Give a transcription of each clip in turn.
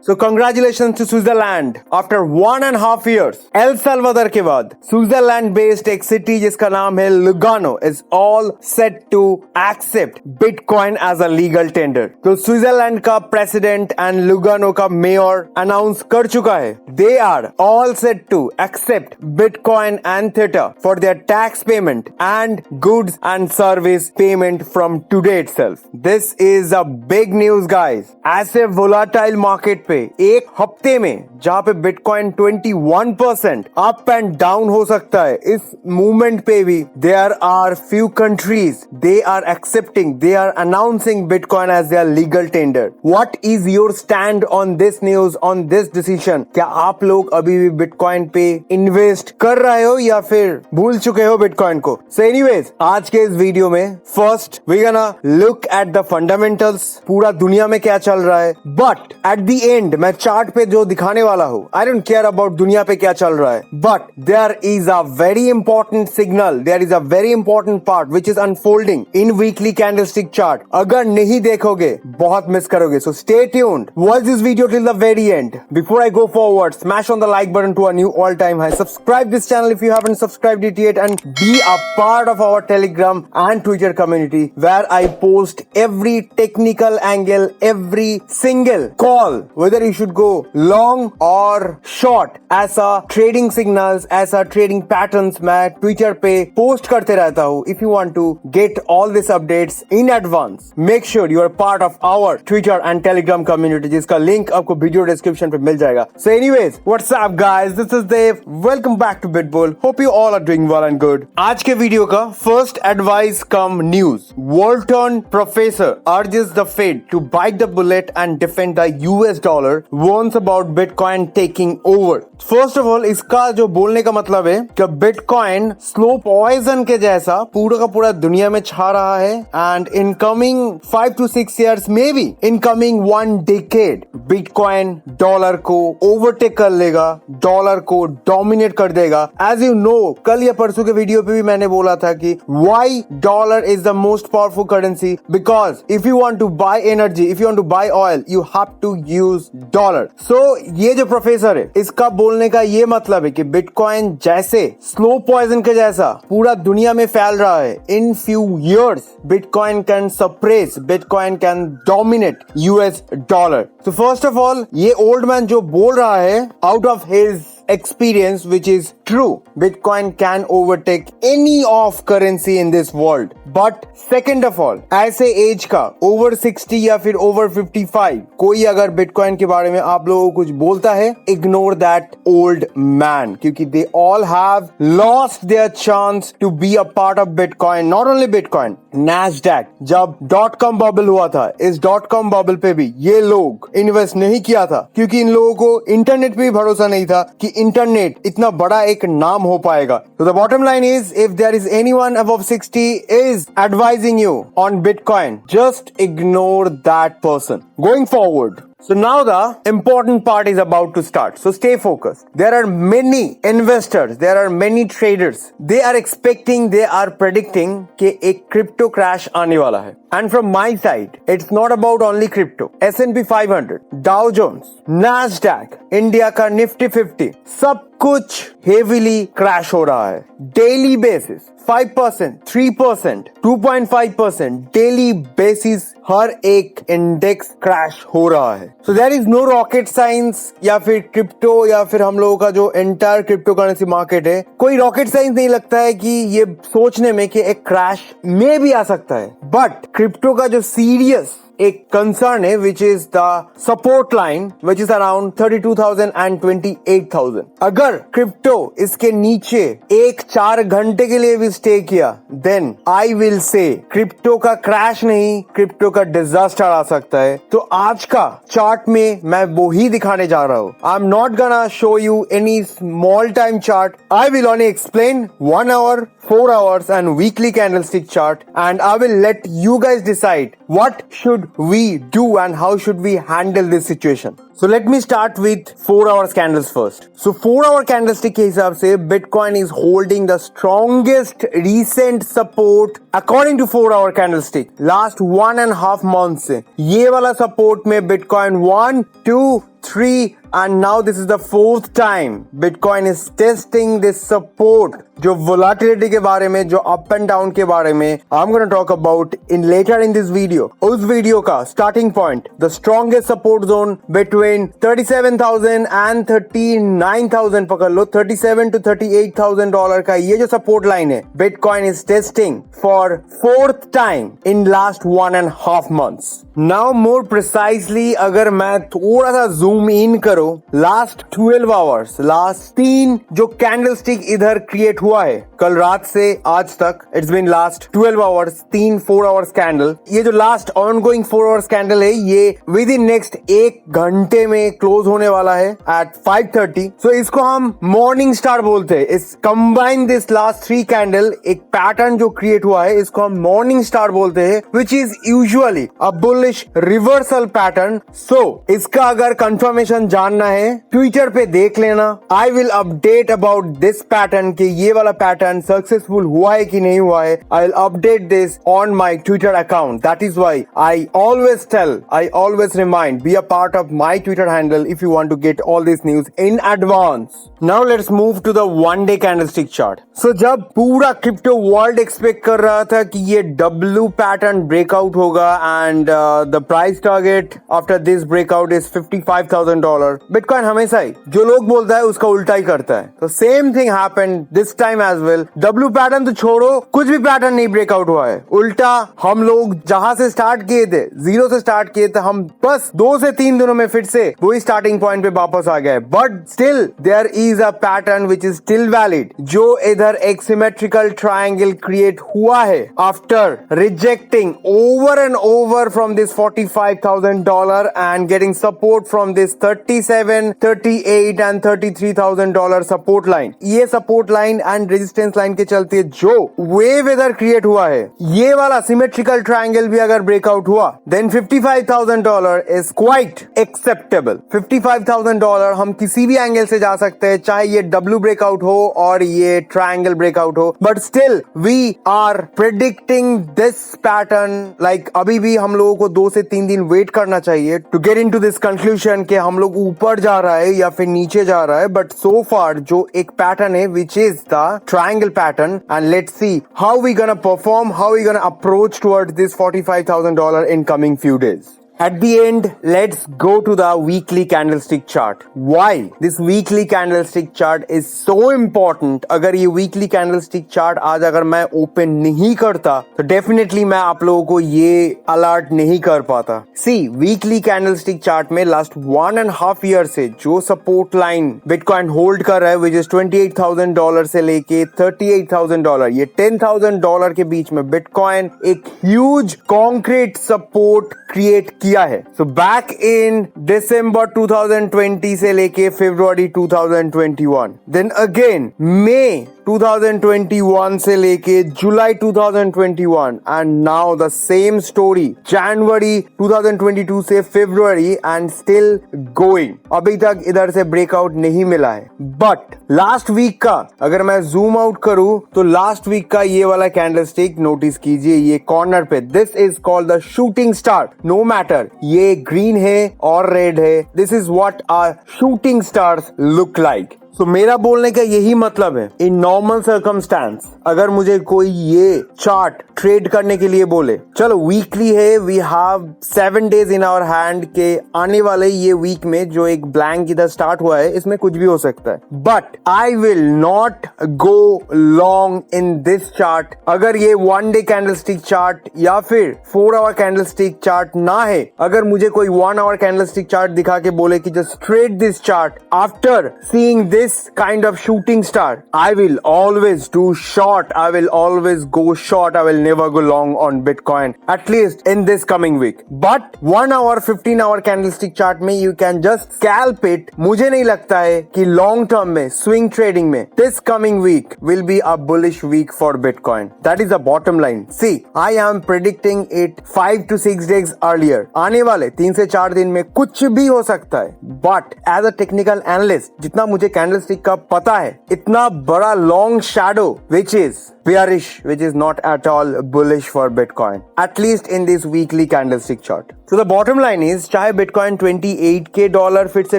So congratulations to Switzerland. After 1.5 years, El Salvador के बाद Switzerland based एक city जिसका नाम है Lugano is all set to accept Bitcoin as a legal tender. तो Switzerland का प्रेसिडेंट एंड लुगानो का मेयर अनाउंस कर चुका है. They are all set to accept Bitcoin and Theta for their tax payment and goods and service payment from today itself. This is a big news, guys. ऐसे volatile market पे एक हफ्ते में जहां पे बिटकॉइन 21% अप एंड डाउन हो सकता है, इस मूवमेंट पे भी there are few countries they are accepting, they are announcing bitcoin as their legal tender. What is your stand on this news, on this decision? क्या आप लोग अभी भी बिटकॉइन पे इन्वेस्ट कर रहे हो या फिर भूल चुके हो बिटकॉइन को? सो एनीवेज, आज के इस वीडियो में first we gonna look at the fundamentals, पूरा दुनिया में क्या चल रहा है. बट एट द एंड मैं चार्ट पे जो दिखाने वाला हूँ, आई डोंट केयर अबाउट दुनिया पे क्या चल रहा है, but there is a very important signal, there is a very important part which is unfolding in weekly candlestick chart. अगर नहीं देखोगे बहुत मिस करोगे. So stay tuned, watch this video till the very end. Before I go forward, smash on the like button to a new all time high. Subscribe this channel if you haven't subscribed it yet, and be a part of our Telegram and Twitter community where I post every technical angle, every single call, whether you should go long or short, ऐसा trading signals, ऐसा trading patterns मैं Twitter पे post करते रहता हूँ. If you want to get all these updates in advance, make sure you are part of our Twitter and Telegram community, जिसका link आपको video description पे मिल जाएगा. So anyways, what's up guys? This is Dev. Welcome back to BitBull. Hope you all are doing well and good. आज के video का first advice come news. Walton professor urges the Fed to bite the bullet and defend the US dollar, warns about Bitcoin taking over. First of all, इसका जो बोलने का मतलब है कि Bitcoin slow poison के जैसा पूरा का पूरा दुनिया में छा रहा है, and in coming 5 to 6 years, maybe in coming 1 decade, Bitcoin dollar को overtake कर लेगा, डॉलर को डोमिनेट कर देगा. As you know, कल या परसों के वीडियो पे भी मैंने बोला था कि why dollar is the most powerful currency, because if you want to buy energy, if you want to buy oil, you have to use dollar. So ये जो प्रोफेसर है, इसका बोलने का ये मतलब है कि बिटकॉइन जैसे स्लो पॉइजन के जैसा पूरा दुनिया में फैल रहा है, in few years bitcoin can suppress, bitcoin can dominate US dollar. तो फर्स्ट ऑफ ऑल, ये ओल्ड मैन जो बोल रहा है out of his experience, which is true, Bitcoin can overtake any of currency in this world. But second of all, ऐसे as का over 60 या फिर over 55 कोई अगर Bitcoin के बारे में आप लोगों को कुछ बोलता है, ignore that old man, क्योंकि they all have lost their chance to be a part of Bitcoin. Not only Bitcoin, Nasdaq जब .com बबल हुआ था, इस .com बबल पे भी ये लोग इन्वेस्ट नहीं किया था, क्योंकि इन लोगों को इंटरनेट पे भी भरोसा नहीं था कि इंटरनेट इतना बड़ा एक नाम हो पाएगा. So the bottom line is, if there is anyone above 60 is advising you on Bitcoin, just ignore that person. Going forward, so now the important part is about to start. So stay focused. There are many investors, there are many traders. They are expecting, they are predicting कि एक crypto crash आने वाला है. And from my side, it's not about only crypto. S&P 500, Dow Jones, Nasdaq, India का Nifty 50, सब कुछ heavily crash हो रहा है. Daily basis 5%, 3%, 2.5% daily basis हर एक इंडेक्स क्रैश हो रहा है. So there is no rocket science या फिर क्रिप्टो या फिर हम लोगों का जो एंटायर क्रिप्टो करेंसी मार्केट है, कोई रॉकेट साइंस नहीं लगता है कि ये सोचने में कि एक क्रैश में भी आ सकता है. बट क्रिप्टो का जो सीरियस एक कंसर्न है, which is the support line which is around 32,000 and 28,000. अगर क्रिप्टो इसके नीचे 1-4 घंटे के लिए भी स्टे किया, then I will say crypto का क्रैश नहीं, क्रिप्टो का डिजास्टर आ सकता है. तो आज का चार्ट में मैं वो ही दिखाने जा रहा हूँ. I am not gonna show you any small time chart. I will only explain 1 hour, 4 hours and weekly candlestick chart, and I will let you guys decide what should we do and how should we handle this situation. So let me start with 4 hours candles first. So 4 hour candlestick के हिसाब से Bitcoin is holding the strongest recent support according to 4 hour candlestick last 1.5 months से. ये वाला support में Bitcoin 1, 2, 3 and now this is the 4th time Bitcoin is testing this support. जो volatility के बारे में, जो up and down के बारे में I'm gonna talk about in later in this video. उस वीडियो का starting point, the strongest support zone between 37,000 and 39,000 पकड़ लो, 37 to 38,000 डॉलर का ये जो support line है Bitcoin is testing for 4th time in last 1.5 months. Now more precisely अगर मैं थोड़ा सा zoom in करूं लास्ट 12 आवर्स, लास्ट 3 जो कैंडलस्टिक इधर क्रिएट हुआ है कल रात से आज तक, it's been last 12 hours, 4 hours candle. ये जो लास्ट ऑनगोइंग 4 आवर्स कैंडल है ये विद इन नेक्स्ट 1 घंटे में क्लोज होने वाला है एट 5:30. सो इसको हम मॉर्निंग स्टार बोलते हैं. इस कंबाइन दिस लास्ट 3 कैंडल एक पैटर्न जो क्रिएट हुआ है इसको हम मॉर्निंग स्टार बोलते हैं, which is usually a bullish reversal pattern. So इसका अगर कंफर्मेशन जानना है ट्विटर पे देख लेना. I will update about this pattern कि ये वाला पैटर्न सक्सेसफुल हुआ है कि नहीं हुआ है. I will update this on my Twitter account. That is why I always remind, be a part of my Twitter handle if you want to get all this news in advance. Now let's move to the 1 day candlestick chart. So जब पूरा crypto world expect कर रहा था कि ये W pattern breakout होगा and the price target after this breakout is $55,000, bitcoin हमेशा ही जो लोग बोलता है उसका उल्टा ही करता है. तो same thing happened this time as well. W pattern तो छोड़ो, कुछ भी पैटर्न नहीं ब्रेकआउट हुआ है. उल्टा हम लोग जहां से स्टार्ट किए थे, 0 से स्टार्ट किए थे, हम बस 2 से 3 दिनों में फिर से वही स्टार्टिंग पॉइंट पे वापस आ गए. But still there is a pattern which is still valid, जो इधर एक सिमेट्रिकल ट्रायंगल क्रिएट हुआ है after rejecting over and over from this $45,000 and getting support from this 37, 38 and $33,000 support line. ये support line and resistance line के चलते जो wave इधर क्रिएट हुआ है, ये वाला सिमेट्रिकल ट्रायंगल भी अगर ब्रेकआउट हुआ देन $55,000 इज क्वाइट एक्सेप्टेबल. $55,000 हम किसी भी एंगल से जा सकते हैं, चाहे ये डब्ल्यू ब्रेकआउट हो और ये ट्रायंगल ब्रेकआउट हो. But still we are predicting this pattern. Like अभी भी हम लोगों को 2 से 3 दिन वेट करना चाहिए to get into this conclusion कि हम लोग ऊपर जा रहा है या फिर नीचे जा रहा है. बट सो फार जो एक पैटर्न है which is the triangle pattern, and let's see how we gonna perform, how we gonna approach towards this $45,000 in coming few days. At the end, let's go to the weekly candlestick chart. Why this weekly candlestick chart is so important? अगर ये weekly candlestick chart आज अगर मैं open नहीं करता तो definitely मैं आप लोगों को ये alert नहीं कर पाता. See, weekly candlestick chart में last 1.5 year से जो support line Bitcoin hold कर रहा है, which is $28,000 से लेके $38,000, ये $10,000 के बीच में Bitcoin एक huge concrete support क्रिएट किया है. सो बैक इन दिसंबर 2020 से लेके फरवरी 2021, देन अगेन मई 2021 से लेके जुलाई 2021, and now the same story जनवरी 2022 से फरवरी एंड स्टिल गोइंग. अभी तक इधर से ब्रेकआउट नहीं मिला है. बट लास्ट वीक का अगर मैं जूम आउट करूं तो लास्ट वीक का ये वाला कैंडलस्टिक नोटिस कीजिए, ये कॉर्नर पे this is called the shooting star. No matter ये ग्रीन है और रेड है, this is what our shooting stars look like. तो मेरा बोलने का यही मतलब है, इन नॉर्मल सर्कमस्टेंस अगर मुझे कोई ये चार्ट ट्रेड करने के लिए बोले, चलो वीकली है, we have 7 days in our hand के आने वाले ये वीक में जो एक ब्लैंक इधर स्टार्ट हुआ है इसमें कुछ भी हो सकता है. But I will not go long in this chart. अगर ये 1 डे कैंडलस्टिक चार्ट या फिर 4 आवर कैंडलस्टिक चार्ट ना है, अगर मुझे कोई 1 आवर कैंडलस्टिक चार्ट दिखा के बोले कि just trade this chart after seeing this kind of shooting star, I will always do short. I will always go short. I will never go long on Bitcoin, at least in this coming week. But 1 hour 15 hour candlestick chart में you can just scalp it. मुझे नहीं लगता है कि long term में swing trading में this coming week will be a bullish week for Bitcoin. That is the bottom line. See, I am predicting it 5 to 6 days earlier. आने वाले 3 से 4 दिन में कुछ भी हो सकता है. But as a technical analyst, जितना मुझे कैंडलस्टिक का पता है, इतना बड़ा long shadow which is bearish, which is not at all bullish for Bitcoin, at least in this weekly candlestick chart. So the bottom line is, चाहे Bitcoin 28K dollar फिर से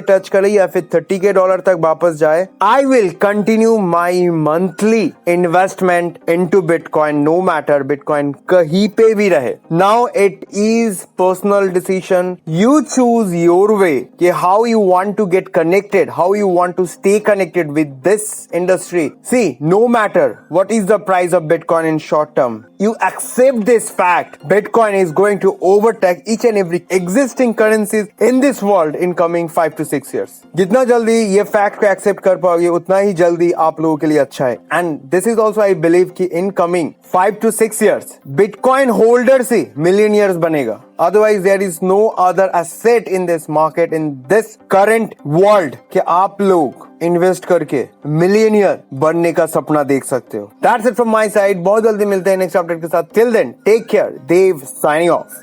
टच करे या फिर 30K डॉलर तक वापस जाए, I will continue my monthly investment into Bitcoin, no matter Bitcoin कहीं पे भी रहे. Now it is personal decision. You choose your way कि how you want to get connected, how you want to stay connected with this industry. See, no matter what is the price of Bitcoin in short term, you accept this fact. Bitcoin is going to overtake each and every existing currencies in this world in coming 5 to 6 years. जितना जल्दी ये fact को accept कर पाओगे, उतना ही जल्दी आप लोगों के लिए अच्छा है. And this is also I believe कि in coming 5 to 6 years, Bitcoin holder से millionaires बनेगा. Otherwise there is no other asset in this market, in this current world कि आप लोग इन्वेस्ट करके मिलियनियर बनने का सपना देख सकते हो. That's it from my side. बहुत जल्दी मिलते हैं नेक्स्ट अपडेट के साथ. Till then, take care. Dave signing off.